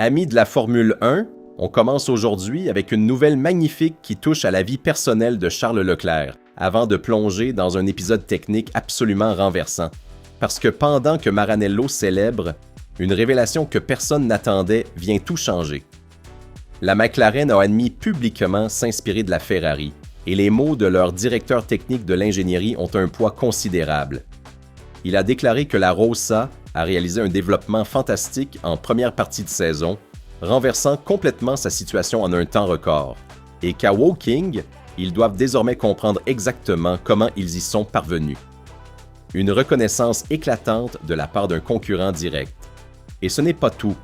Amis de la Formule 1, on commence aujourd'hui avec une nouvelle magnifique qui touche à la vie personnelle de Charles Leclerc, avant de plonger dans un épisode technique absolument renversant. Parce que pendant que Maranello célèbre, une révélation que personne n'attendait vient tout changer. La McLaren a admis publiquement s'inspirer de la Ferrari, et les mots de leur directeur technique de l'ingénierie ont un poids considérable. Il a déclaré que la Rossa a réalisé un développement fantastique en première partie de saison, renversant complètement sa situation en un temps record, et qu'à Woking, ils doivent désormais comprendre exactement comment ils y sont parvenus. Une reconnaissance éclatante de la part d'un concurrent direct. Et ce n'est pas tout,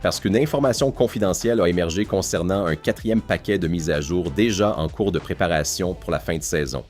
parce qu'une information confidentielle a émergé concernant un 4e paquet de mises à jour déjà en cours de préparation pour la fin de saison.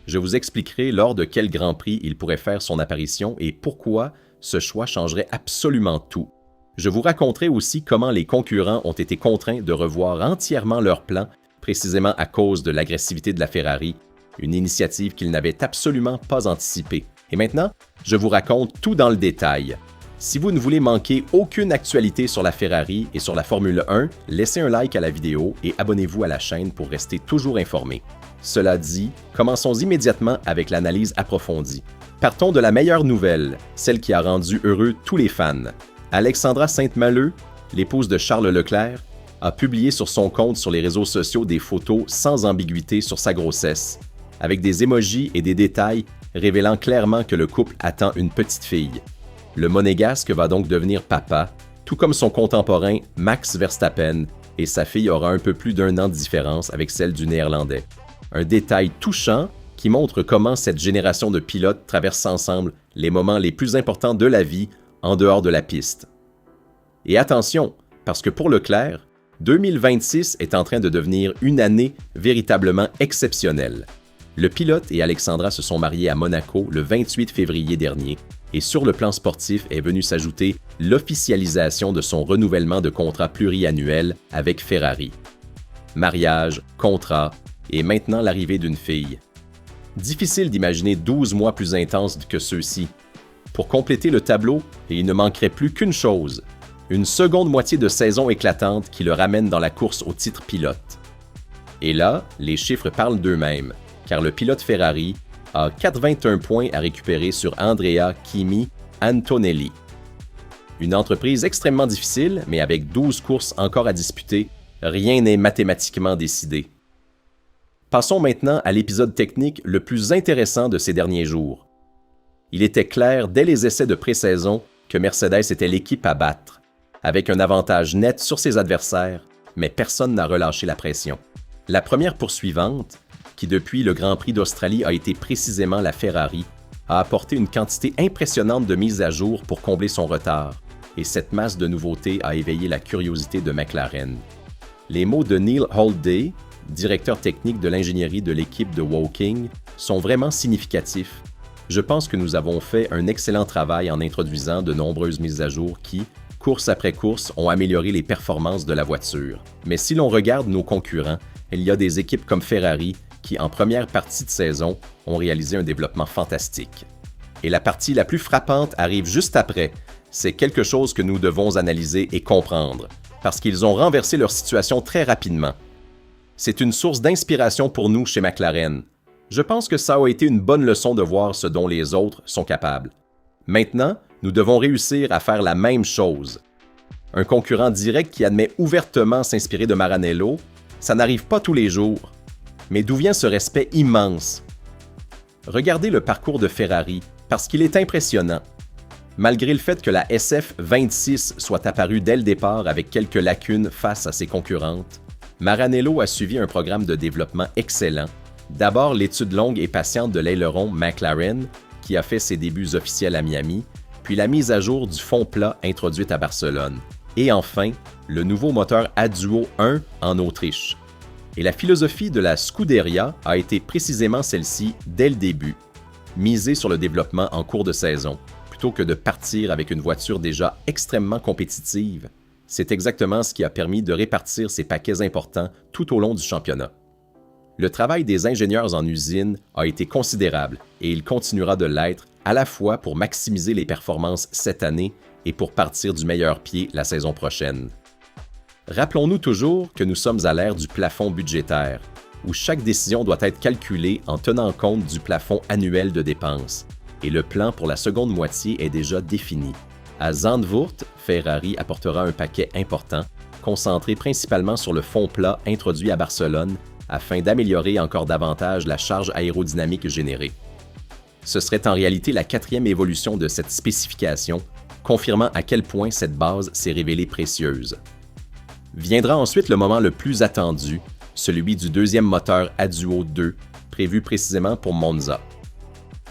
Je vous expliquerai lors de quel Grand Prix il pourrait faire son apparition et pourquoi ce choix changerait absolument tout. Je vous raconterai aussi comment les concurrents ont été contraints de revoir entièrement leur plan, précisément à cause de l'agressivité de la Ferrari, une initiative qu'ils n'avaient absolument pas anticipée. Et maintenant, je vous raconte tout dans le détail. Si vous ne voulez manquer aucune actualité sur la Ferrari et sur la Formule 1, laissez un like à la vidéo et abonnez-vous à la chaîne pour rester toujours informé. Cela dit, commençons immédiatement avec l'analyse approfondie. Partons de la meilleure nouvelle, celle qui a rendu heureux tous les fans. Alexandra Sainte-Maleux, l'épouse de Charles Leclerc, a publié sur son compte sur les réseaux sociaux des photos sans ambiguïté sur sa grossesse, avec des émojis et des détails révélant clairement que le couple attend une petite fille. Le monégasque va donc devenir papa, tout comme son contemporain Max Verstappen, et sa fille aura un peu plus d'1 an de différence avec celle du Néerlandais. Un détail touchant qui montre comment cette génération de pilotes traverse ensemble les moments les plus importants de la vie en dehors de la piste. Et attention, parce que pour Leclerc, 2026 est en train de devenir une année véritablement exceptionnelle. Le pilote et Alexandra se sont mariés à Monaco le 28 février dernier, et sur le plan sportif est venue s'ajouter l'officialisation de son renouvellement de contrat pluriannuel avec Ferrari. Mariage, contrat, et maintenant l'arrivée d'une fille. Difficile d'imaginer 12 mois plus intenses que ceux-ci. Pour compléter le tableau, il ne manquerait plus qu'une chose, une seconde moitié de saison éclatante qui le ramène dans la course au titre pilote. Et là, les chiffres parlent d'eux-mêmes, car le pilote Ferrari a 421 points à récupérer sur Andrea Kimi Antonelli. Une entreprise extrêmement difficile, mais avec 12 courses encore à disputer, rien n'est mathématiquement décidé. Passons maintenant à l'épisode technique le plus intéressant de ces derniers jours. Il était clair dès les essais de pré-saison que Mercedes était l'équipe à battre, avec un avantage net sur ses adversaires, mais personne n'a relâché la pression. La première poursuivante, qui depuis le Grand Prix d'Australie a été précisément la Ferrari, a apporté une quantité impressionnante de mises à jour pour combler son retard, et cette masse de nouveautés a éveillé la curiosité de McLaren. Les mots de Neil Holday, directeur technique de l'ingénierie de l'équipe de Woking, sont vraiment significatifs. Je pense que nous avons fait un excellent travail en introduisant de nombreuses mises à jour qui, course après course, ont amélioré les performances de la voiture. Mais si l'on regarde nos concurrents, il y a des équipes comme Ferrari qui, en première partie de saison, ont réalisé un développement fantastique. Et la partie la plus frappante arrive juste après. C'est quelque chose que nous devons analyser et comprendre, parce qu'ils ont renversé leur situation très rapidement. C'est une source d'inspiration pour nous chez McLaren. Je pense que ça a été une bonne leçon de voir ce dont les autres sont capables. Maintenant, nous devons réussir à faire la même chose. Un concurrent direct qui admet ouvertement s'inspirer de Maranello, ça n'arrive pas tous les jours. Mais d'où vient ce respect immense? Regardez le parcours de Ferrari, parce qu'il est impressionnant. Malgré le fait que la SF26 soit apparue dès le départ avec quelques lacunes face à ses concurrentes, Maranello a suivi un programme de développement excellent. D'abord, l'étude longue et patiente de l'aileron McLaren, qui a fait ses débuts officiels à Miami, puis la mise à jour du fond plat introduite à Barcelone. Et enfin, le nouveau moteur Aduo 1 en Autriche. Et la philosophie de la Scuderia a été précisément celle-ci dès le début, miser sur le développement en cours de saison, plutôt que de partir avec une voiture déjà extrêmement compétitive. C'est exactement ce qui a permis de répartir ces paquets importants tout au long du championnat. Le travail des ingénieurs en usine a été considérable et il continuera de l'être à la fois pour maximiser les performances cette année et pour partir du meilleur pied la saison prochaine. Rappelons-nous toujours que nous sommes à l'ère du plafond budgétaire, où chaque décision doit être calculée en tenant compte du plafond annuel de dépenses, et le plan pour la seconde moitié est déjà défini. À Zandvoort, Ferrari apportera un paquet important, concentré principalement sur le fond plat introduit à Barcelone, afin d'améliorer encore davantage la charge aérodynamique générée. Ce serait en réalité la 4e évolution de cette spécification, confirmant à quel point cette base s'est révélée précieuse. Viendra ensuite le moment le plus attendu, celui du deuxième moteur Adduo 2, prévu précisément pour Monza.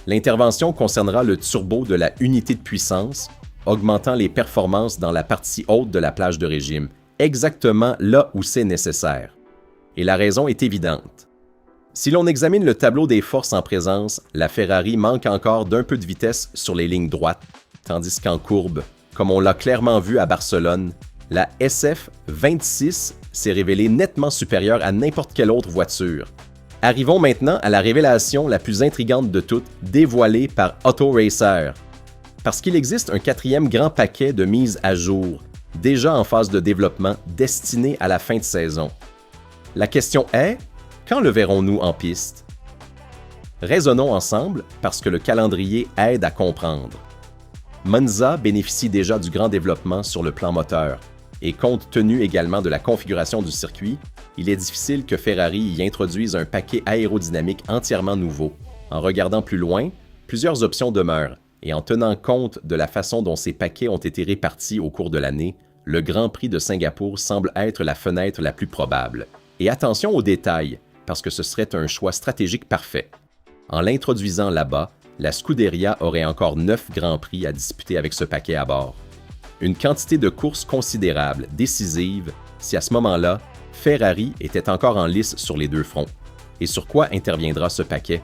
L'intervention concernera le turbo de la unité de puissance, augmentant les performances dans la partie haute de la plage de régime, exactement là où c'est nécessaire. Et la raison est évidente. Si l'on examine le tableau des forces en présence, la Ferrari manque encore d'un peu de vitesse sur les lignes droites, tandis qu'en courbe, comme on l'a clairement vu à Barcelone, la SF26 s'est révélée nettement supérieure à n'importe quelle autre voiture. Arrivons maintenant à la révélation la plus intrigante de toutes, dévoilée par Auto Racer. Parce qu'il existe un 4e grand paquet de mises à jour, déjà en phase de développement, destiné à la fin de saison. La question est, quand le verrons-nous en piste? Raisonnons ensemble parce que le calendrier aide à comprendre. Monza bénéficie déjà du grand développement sur le plan moteur, et compte tenu également de la configuration du circuit, il est difficile que Ferrari y introduise un paquet aérodynamique entièrement nouveau. En regardant plus loin, plusieurs options demeurent, et en tenant compte de la façon dont ces paquets ont été répartis au cours de l'année, le Grand Prix de Singapour semble être la fenêtre la plus probable. Et attention aux détails, parce que ce serait un choix stratégique parfait. En l'introduisant là-bas, la Scuderia aurait encore 9 Grands Prix à disputer avec ce paquet à bord. Une quantité de courses considérable, décisive, si à ce moment-là, Ferrari était encore en lice sur les deux fronts. Et sur quoi interviendra ce paquet?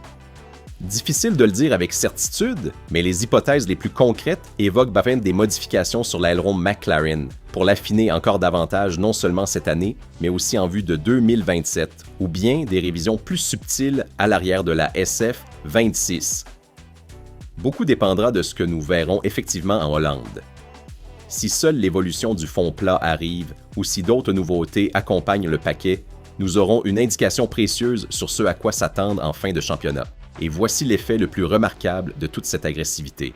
Difficile de le dire avec certitude, mais les hypothèses les plus concrètes évoquent bien des modifications sur l'aileron McLaren, pour l'affiner encore davantage non seulement cette année, mais aussi en vue de 2027, ou bien des révisions plus subtiles à l'arrière de la SF26. Beaucoup dépendra de ce que nous verrons effectivement en Hollande. Si seule l'évolution du fond plat arrive, ou si d'autres nouveautés accompagnent le paquet, nous aurons une indication précieuse sur ce à quoi s'attendre en fin de championnat. Et voici l'effet le plus remarquable de toute cette agressivité.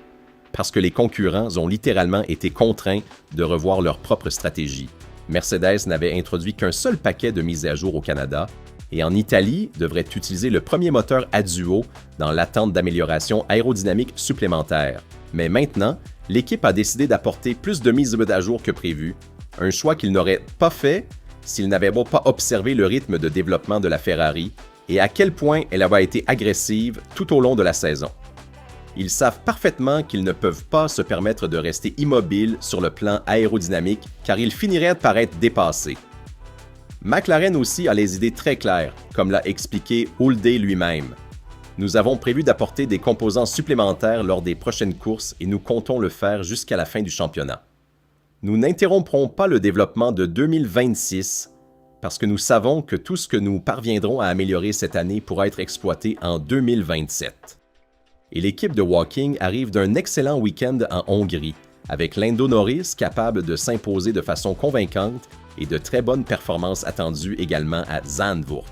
Parce que les concurrents ont littéralement été contraints de revoir leur propre stratégie. Mercedes n'avait introduit qu'un seul paquet de mises à jour au Canada, et en Italie devrait utiliser le premier moteur Adduo dans l'attente d'améliorations aérodynamiques supplémentaires. Mais maintenant, l'équipe a décidé d'apporter plus de mises à jour que prévu, un choix qu'ils n'auraient pas fait s'ils n'avaient pas observé le rythme de développement de la Ferrari et à quel point elle avait été agressive tout au long de la saison. Ils savent parfaitement qu'ils ne peuvent pas se permettre de rester immobiles sur le plan aérodynamique car ils finiraient par être dépassés. McLaren aussi a les idées très claires, comme l'a expliqué Hulde lui-même. Nous avons prévu d'apporter des composants supplémentaires lors des prochaines courses et nous comptons le faire jusqu'à la fin du championnat. Nous n'interromprons pas le développement de 2026 parce que nous savons que tout ce que nous parviendrons à améliorer cette année pourra être exploité en 2027. Et l'équipe de Woking arrive d'un excellent week-end en Hongrie, avec Lando Norris capable de s'imposer de façon convaincante et de très bonnes performances attendues également à Zandvoort.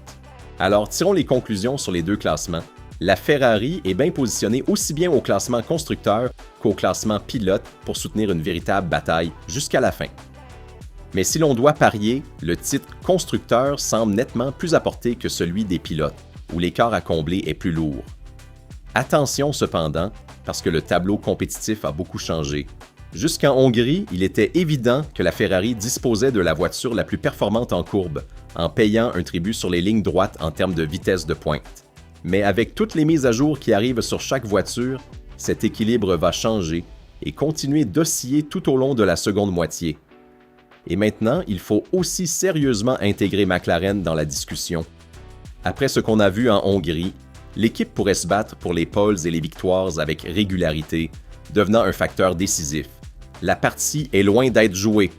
Alors tirons les conclusions sur les deux classements. La Ferrari est bien positionnée aussi bien au classement constructeur qu'au classement pilote pour soutenir une véritable bataille jusqu'à la fin. Mais si l'on doit parier, le titre constructeur semble nettement plus à portée que celui des pilotes, où l'écart à combler est plus lourd. Attention cependant, parce que le tableau compétitif a beaucoup changé. Jusqu'en Hongrie, il était évident que la Ferrari disposait de la voiture la plus performante en courbe, en payant un tribut sur les lignes droites en termes de vitesse de pointe. Mais avec toutes les mises à jour qui arrivent sur chaque voiture, cet équilibre va changer et continuer d'osciller tout au long de la seconde moitié. Et maintenant, il faut aussi sérieusement intégrer McLaren dans la discussion. Après ce qu'on a vu en Hongrie, l'équipe pourrait se battre pour les poles et les victoires avec régularité, devenant un facteur décisif. La partie est loin d'être jouée,